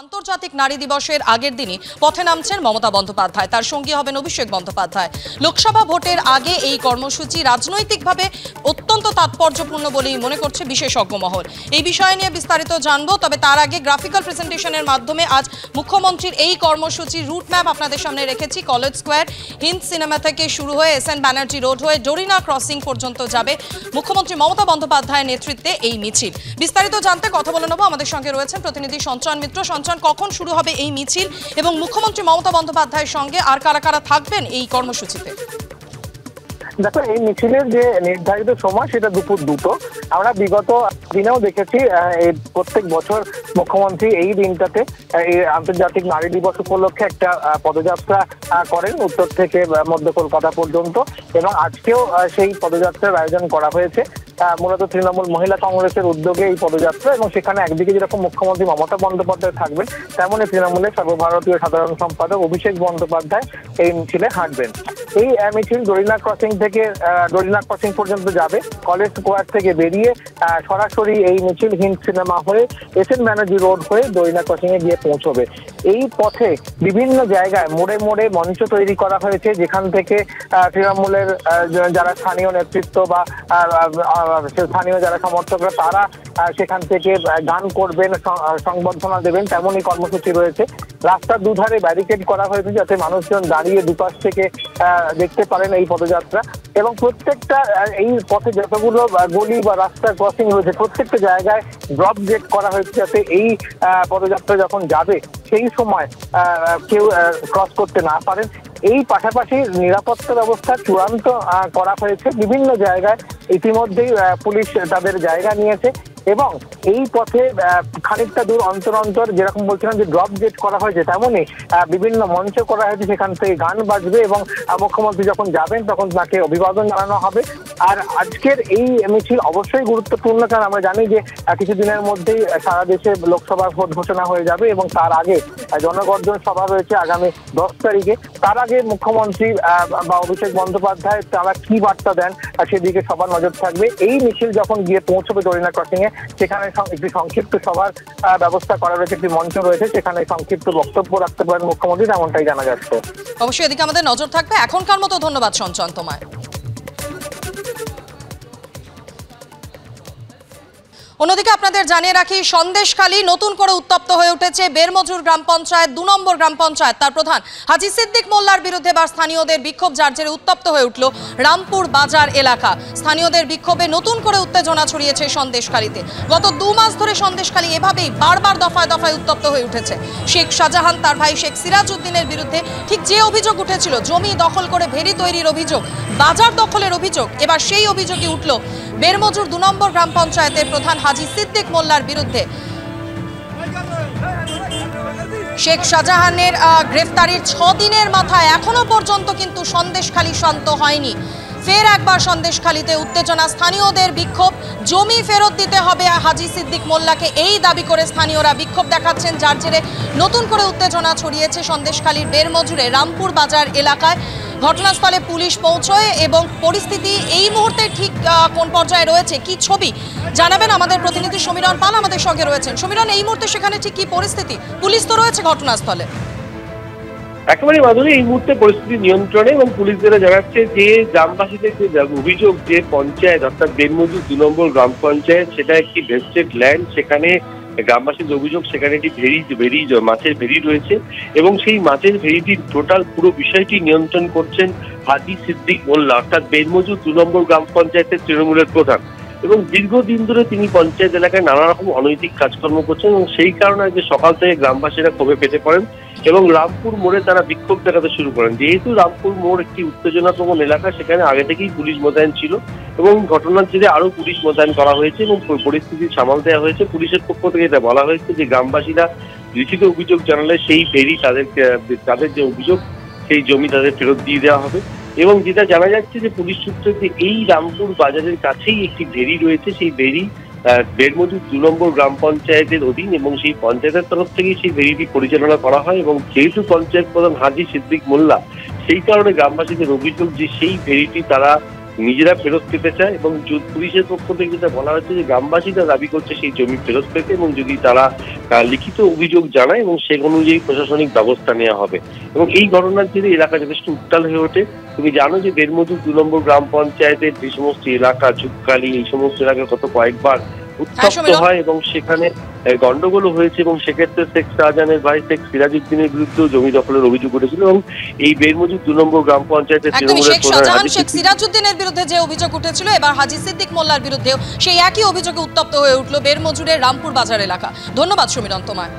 আন্তর্জাতিক নারী দিবসের আগের দিনই পথে নামছেন মমতা বন্দ্যোপাধ্যায়, তার সঙ্গী হবেন অভিষেক বন্দ্যোপাধ্যায়। লোকসভা ভোটের আগে এই কর্মসূচি রাজনৈতিকভাবে অত্যন্ত তাৎপর্যপূর্ণ বলেই মনে করছে বিশেষজ্ঞ মহল। এই বিষয় নিয়ে বিস্তারিত জানবো, তবে তার আগে গ্রাফিক্যাল প্রেজেন্টেশনের মাধ্যমে আজ মুখ্যমন্ত্রীর এই কর্মসূচির রুট ম্যাপ আপনাদের সামনে রেখেছি। কলেজ স্কোয়ার, হিন্দ সিনেমা থেকে শুরু হয়ে এসএন ব্যানার্জি রোড হয়ে ডোরিনা ক্রসিং পর্যন্ত যাবে মুখ্যমন্ত্রী মমতা বন্দ্যোপাধ্যায়ের নেতৃত্বে এই মিছিল। বিস্তারিত জানতে কথা বলে নেব, আমাদের সঙ্গে রয়েছেন প্রতিনিধি সঞ্চয়ন মিত্র। কখন শুরু হবে এই মিছিল এবং মুখ্যমন্ত্রী মমতা বন্দ্যোপাধ্যায়ের সঙ্গে আর কারা কারা থাকবেন এই কর্মসূচিতে? দেখো, এই মিছিলের যে নির্ধারিত সময় সেটা দুপুর 2টো। আমরা বিগত দিনেও দেখেছি প্রত্যেক বছর মুখ্যমন্ত্রী এই দিনটাতে এই আন্তর্জাতিক নারী দিবস উপলক্ষে একটা পদযাত্রা করেন উত্তর থেকে মধ্য কলকাতা পর্যন্ত, এবং আজকেও সেই পদযাত্রার আয়োজন করা হয়েছে। মূলত তৃণমূল মহিলা কংগ্রেসের উদ্যোগে এই পদযাত্রা, এবং সেখানে একদিকে যেরকম মুখ্যমন্ত্রী মমতা বন্দ্যোপাধ্যায় থাকবেন, তেমনই তৃণমূলের সর্বভারতীয় সাধারণ সম্পাদক অভিষেক বন্দ্যোপাধ্যায় এই মিছিলে হাঁটবেন। এই মিছিল ডোরিনা ক্রসিং থেকে ডোরিনা ক্রসিং পর্যন্ত যাবে। কলেজ স্কোয়ার থেকে বেরিয়ে সরাসরি এই মিছিল হিন্দ সিনেমা হয়ে এসএন ব্যানার্জি রোড হয়ে ডোরিনা ক্রসিং এ গিয়ে পৌঁছবে। এই পথে বিভিন্ন জায়গায় মোড়ে মোড়ে মঞ্চ তৈরি করা হয়েছে, যেখান থেকে তৃণমূলের যারা স্থানীয় নেতৃত্ব বা স্থানীয় যারা সমর্থকরা তারা সেখান থেকে গান করবেন, সংবর্ধনা দেবেন, তেমনই কর্মসূচি রয়েছে। রাস্তার দুধারে ব্যারিকেড করা হয়েছে যাতে মানুষজন দাঁড়িয়ে দুপাশ থেকে দেখতে পারেন এই পদযাত্রা, এবং প্রত্যেকটা এই পথে যতগুলো গলি বা রাস্তা ক্রসিং রয়েছে প্রত্যেকটা জায়গায় ড্রপ গেট করা হয়েছে যাতে এই পদযাত্রা যখন যাবে সেই সময় কেউ ক্রস করতে না পারেন। এই পাশাপাশি নিরাপত্তা ব্যবস্থা চূড়ান্ত করা হয়েছে। বিভিন্ন জায়গায় ইতিমধ্যেই পুলিশ তাদের জায়গা নিয়েছে, এবং এই পথে খানিকটা দূর অন্তর অন্তর যেরকম বলছিলাম যে ড্রপ গেট করা হয়েছে, তেমনই বিভিন্ন মঞ্চ করা হয়েছে, সেখান থেকে গান বাজবে এবং মুখ্যমন্ত্রী যখন যাবেন তখন তাকে অভিবাদন জানানো হবে। আর আজকের এই মিছিল অবশ্যই গুরুত্বপূর্ণ, কারণ আমরা জানি যে কিছুদিনের মধ্যেই সারা দেশে লোকসভা ভোট ঘোষণা হয়ে যাবে, এবং তার আগে জনগর্জন সভা রয়েছে আগামী 10 তারিখে। তার আগে মুখ্যমন্ত্রী বা অভিষেক বন্দ্যোপাধ্যায় তারা কি বার্তা দেন সেদিকে সবার নজর থাকবে। এই মিছিল যখন গিয়ে পৌঁছবে ডোরিনা ক্রসিং এ, সেখানে একটি সংক্ষিপ্ত সভার ব্যবস্থা করা রয়েছে, একটি মঞ্চ রয়েছে, সেখানে সংক্ষিপ্ত বক্তব্য রাখতে পারেন মুখ্যমন্ত্রী, এমনটাই জানা যাচ্ছে। অবশ্যই এদিকে আমাদের নজর থাকবে। এখনকার মতো ধন্যবাদ সঞ্চয়ন তোমায়। অন্যদিকে আপনাদের জানিয়ে রাখি, সন্দেশখালী নতুন করে উত্তপ্ত হয়ে উঠেছে। বেরমজুর গ্রাম পঞ্চায়েত 2 নম্বর গ্রাম পঞ্চায়েত, তার প্রধান হাজি সিদ্দিক মোল্লার বিরুদ্ধে বা স্থানীয়দের বিক্ষোভ, যার জেরে উত্তপ্ত হয়ে উঠল রামপুর বাজার এলাকা। স্থানীয়দের বিক্ষোভে নতুন করে উত্তেজনা ছড়িয়েছে সন্দেশখালীতে। গত 2 মাস ধরে সন্দেশখালী এভাবেই বারবার দফায় দফায় উত্তপ্ত হয়ে উঠেছে। শেখ শাহজাহান তার ভাই শেখ সিরাজ উদ্দিনের বিরুদ্ধে ঠিক যে অভিযোগ উঠেছিল, জমি দখল করে ভেড়ি তৈরির অভিযোগ, বাজার দখলের অভিযোগ, এবার সেই অভিযোগই উঠল বেরমজুর 2 নম্বর গ্রাম পঞ্চায়েতের প্রধান হাজি সিদ্দিক মোল্লার বিরুদ্ধে। শেখ শাহজাহানের গ্রেফতারির 6 দিনের মাথায় এখনো পর্যন্ত কিন্তু সন্দেশখালী শান্ত হয়নি। ফের একবার সন্দেশখালীতে উত্তেজনা, স্থানীয়দের বিক্ষোভ, জমি ফেরত দিতে হবে হাজি সিদ্দিক মোল্লাকে, এই দাবি করে স্থানীয়রা বিক্ষোভ দেখাচ্ছেন, যার জেরে নতুন করে উত্তেজনা ছড়িয়েছে সন্দেশখালীর বেরমজুরে রামপুর বাজার এলাকায়। ঘটনাস্থলে পুলিশ পৌঁছয় এবং পরিস্থিতি এই মুহূর্তে ঠিক কোন পর্যায়ে রয়েছে, কি ছবি জানাবেন আমাদের প্রতিনিধি সমীরণ পাল আমাদের সঙ্গে রয়েছেন। সমীরণ, এই মুহূর্তে সেখানে ঠিক কি পরিস্থিতি? পুলিশ তো রয়েছে ঘটনাস্থলে। একেবারে মাধুরী, এই মুহূর্তে পরিস্থিতি নিয়ন্ত্রণে, এবং পুলিশ যারা জানাচ্ছে যে গ্রামবাসীদের যে অভিযোগ যে পঞ্চায়েত অর্থাৎ বেরমজুর 2 নম্বর গ্রাম পঞ্চায়েত সেটা একটি ভেস্টেড ল্যান্ড, সেখানে গ্রামবাসীর অভিযোগ সেখানে একটি ভেড়ি মাছের ভেড়ি রয়েছে, এবং সেই মাছের ভেড়িটির টোটাল পুরো বিষয়টি নিয়ন্ত্রণ করছেন হাজি সিদ্দিক মোল্লা অর্থাৎ বেরমজুর 2 নম্বর গ্রাম পঞ্চায়েতের তৃণমূলের প্রধান, এবং দীর্ঘদিন ধরে তিনি পঞ্চায়েত এলাকায় নানা রকম অনৈতিক কাজকর্ম করছেন, এবং সেই কারণে আজকে সকাল থেকে গ্রামবাসীরা ক্ষোভে ফেটে পড়েন এবং রামপুর মোড়ে তারা বিক্ষোভ দেখাতে শুরু করেন। যেহেতু রামপুর মোড় একটি উত্তেজনাপ্রবণ এলাকা, সেখানে আগে থেকেই পুলিশ মোতায়েন ছিল, এবং ঘটনার জেরে আরো পুলিশ মোতায়েন করা হয়েছে এবং পরিস্থিতি সামাল দেওয়া হয়েছে। পুলিশের পক্ষ থেকে এটা বলা হয়েছে যে গ্রামবাসীরা লিখিত অভিযোগ জানালে সেই ফেরি তাদের যে অভিযোগ সেই জমি তাদের ফেরত দিয়ে দেওয়া হবে। এবং যেটা জানা যাচ্ছে যে পুলিশ সূত্রে যে এই রামপুর বাজারের কাছেই একটি ভেড়ি রয়েছে, সেই ভেড়ি বেরমজুর 2 নম্বর গ্রাম পঞ্চায়েতের অধীন, এবং সেই পঞ্চায়েতের তরফ থেকেই সেই ভেড়িটি পরিচালনা করা হয়। এবং যেহেতু পঞ্চায়েত প্রধান হাজি সিদ্দিক মোল্লা, সেই কারণে গ্রামবাসীদের অভিযোগ যে সেই ভেড়িটি তারা নিজেরা ফেরত পেতে চায় এবং পুলিশের পক্ষ থেকে যেটা বলা হচ্ছে যে গ্রামবাসীরা দাবি করছে সেই জমি ফেরত পেতে, এবং যদি তারা লিখিত অভিযোগ জানায় এবং সে অনুযায়ী প্রশাসনিক ব্যবস্থা নেওয়া হবে। এবং এই ঘটনার জেরে এলাকা যথেষ্ট উত্তাল হয়ে ওঠে। তুমি জানো যে বেরমজুর 2 নম্বর গ্রাম পঞ্চায়েতের যে সমস্ত এলাকা, ঝুপকালি, এই সমস্ত এলাকায় গত কয়েকবার উত্তপ্ত হয় এবং সেখানে গন্ডগোল হয়েছে, এবং সেক্ষেত্রে শেখ শাহজাহানের ভাই শেখ সিরাজউদ্দিনের বিরুদ্ধেও জমি দখলের অভিযোগ উঠেছিল। এবং এই বেরমজুর 2 নম্বর গ্রাম পঞ্চায়েতের শেখ শাহজাহান শেখ সিরাজউদ্দিনের বিরুদ্ধে যে অভিযোগ উঠেছিল, এবার হাজী সিদ্দিক মোল্লার বিরুদ্ধেও সেই একই অভিযোগে উত্তপ্ত হয়ে উঠল বেরমজুরের রামপুর বাজার এলাকা। ধন্যবাদ সমীরণ তোমায়।